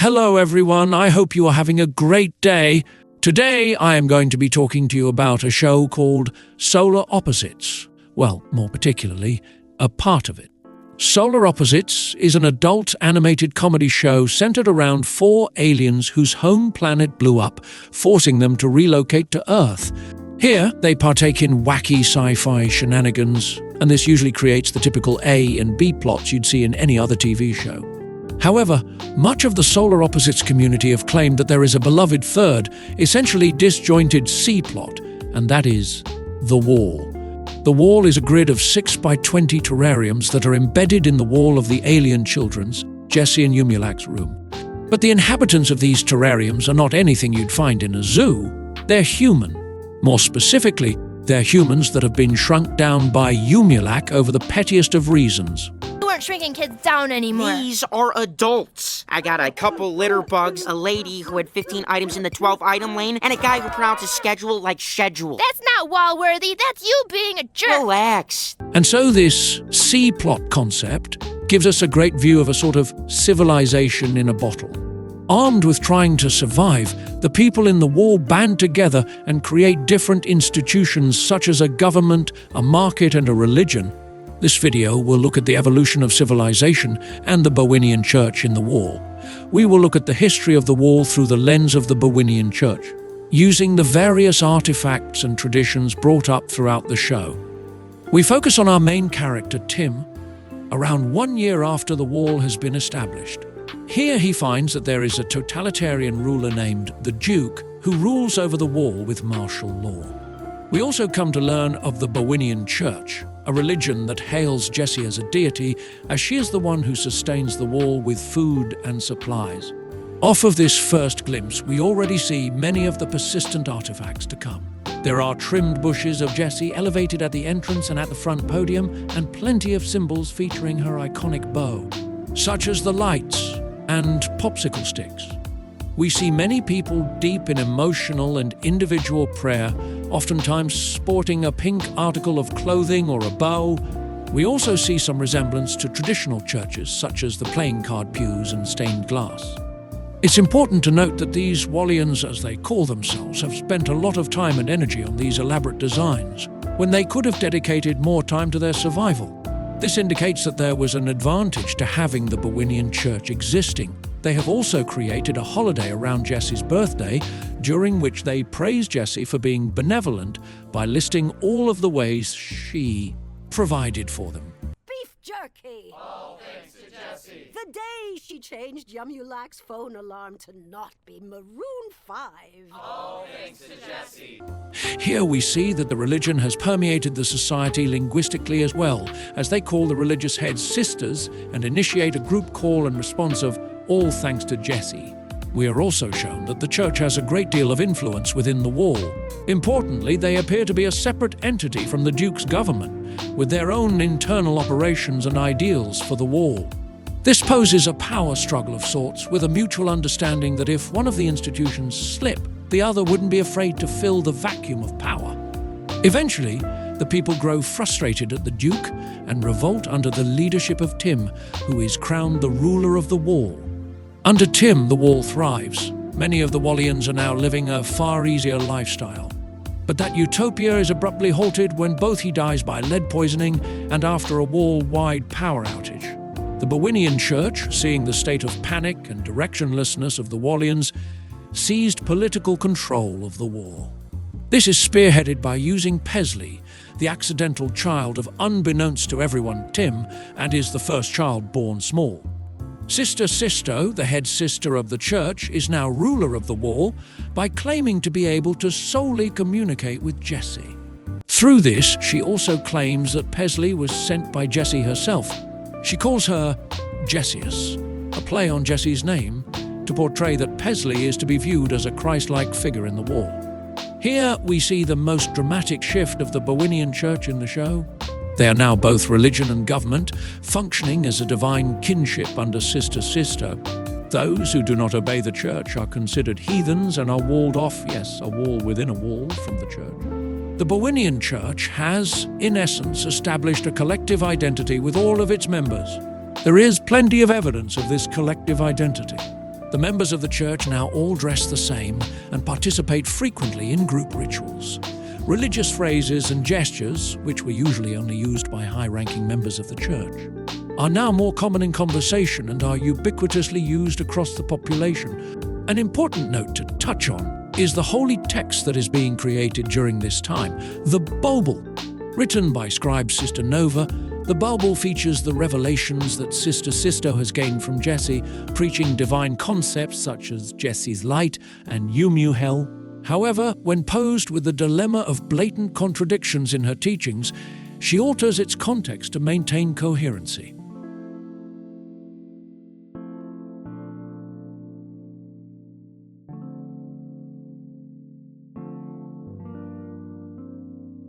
Hello everyone, I hope you are having a great day. Today I am going to be talking to you about a show called Solar Opposites. Well, more particularly, a part of it. Solar Opposites is an adult animated comedy show centered around 4 aliens whose home planet blew up, forcing them to relocate to Earth. Here, they partake in wacky sci-fi shenanigans, and this usually creates the typical A and B plots you'd see in any other TV show. However, much of the Solar Opposites community have claimed that there is a beloved third, essentially disjointed C plot, and that is the wall. The wall is a grid of 6 by 20 terrariums that are embedded in the wall of the alien children's, Jesse and Yumulak's room. But the inhabitants of these terrariums are not anything you'd find in a zoo. They're human. More specifically, they're humans that have been shrunk down by Yumulak over the pettiest of reasons. We aren't shrinking kids down anymore. These are adults. I got a couple litter bugs, a lady who had 15 items in the 12-item lane, and a guy who pronounces schedule like schedule. That's not wall-worthy. That's you being a jerk. Relax. And so this C-plot concept gives us a great view of a sort of civilization in a bottle. Armed with trying to survive, the people in the wall band together and create different institutions such as a government, a market, and a religion. This video will look at the evolution of civilization and the Bowenian Church in the wall. We will look at the history of the wall through the lens of the Bowenian Church, using the various artifacts and traditions brought up throughout the show. We focus on our main character, Tim, around 1 year after the wall has been established. Here he finds that there is a totalitarian ruler named the Duke who rules over the wall with martial law. We also come to learn of the Bowenian Church, a religion that hails Jessie as a deity, as she is the one who sustains the wall with food and supplies. Off of this first glimpse, we already see many of the persistent artifacts to come. There are trimmed bushes of Jessie elevated at the entrance and at the front podium, and plenty of symbols featuring her iconic bow, such as the lights and popsicle sticks. We see many people deep in emotional and individual prayer, oftentimes sporting a pink article of clothing or a bow. We also see some resemblance to traditional churches, such as the playing card pews and stained glass. It's important to note that these Wallians, as they call themselves, have spent a lot of time and energy on these elaborate designs, when they could have dedicated more time to their survival. This indicates that there was an advantage to having the Bowenian Church existing. They have also created a holiday around Jessie's birthday, during which they praise Jessie for being benevolent by listing all of the ways she provided for them. Beef jerky! All thanks to Jessie. The day she changed Yumulak's phone alarm to not be Maroon 5. All thanks to Jessie. Here we see that the religion has permeated the society linguistically as well, as they call the religious heads sisters and initiate a group call and response of all thanks to Jessie. We are also shown that the church has a great deal of influence within the wall. Importantly, they appear to be a separate entity from the Duke's government, with their own internal operations and ideals for the wall. This poses a power struggle of sorts, with a mutual understanding that if one of the institutions slip, the other wouldn't be afraid to fill the vacuum of power. Eventually, the people grow frustrated at the Duke and revolt under the leadership of Tim, who is crowned the ruler of the wall. Under Tim, the wall thrives. Many of the Wallians are now living a far easier lifestyle. But that utopia is abruptly halted when both he dies by lead poisoning and after a wall-wide power outage. The Bowenian Church, seeing the state of panic and directionlessness of the Wallians, seized political control of the wall. This is spearheaded by using Pesley, the accidental child of, unbeknownst to everyone, Tim, and is the first child born small. Sister Sisto, the head sister of the church, is now ruler of the wall by claiming to be able to solely communicate with Jessie. Through this, she also claims that Pesley was sent by Jessie herself. She calls her Jessius, a play on Jessie's name, to portray that Pesley is to be viewed as a Christ-like figure in the wall. Here we see the most dramatic shift of the Bowenian Church in the show. They are now both religion and government, functioning as a divine kinship under Sister Sisto. Those who do not obey the church are considered heathens and are walled off, yes, a wall within a wall, from the church. The Bowenian Church has, in essence, established a collective identity with all of its members. There is plenty of evidence of this collective identity. The members of the church now all dress the same and participate frequently in group rituals. Religious phrases and gestures, which were usually only used by high-ranking members of the church, are now more common in conversation and are ubiquitously used across the population. An important note to touch on is the holy text that is being created during this time, the Bible. Written by scribe Sister Nova, the Bible features the revelations that Sister Sisto has gained from Jesse, preaching divine concepts such as Jesse's light and Yumu hell. However, when posed with the dilemma of blatant contradictions in her teachings, she alters its context to maintain coherency.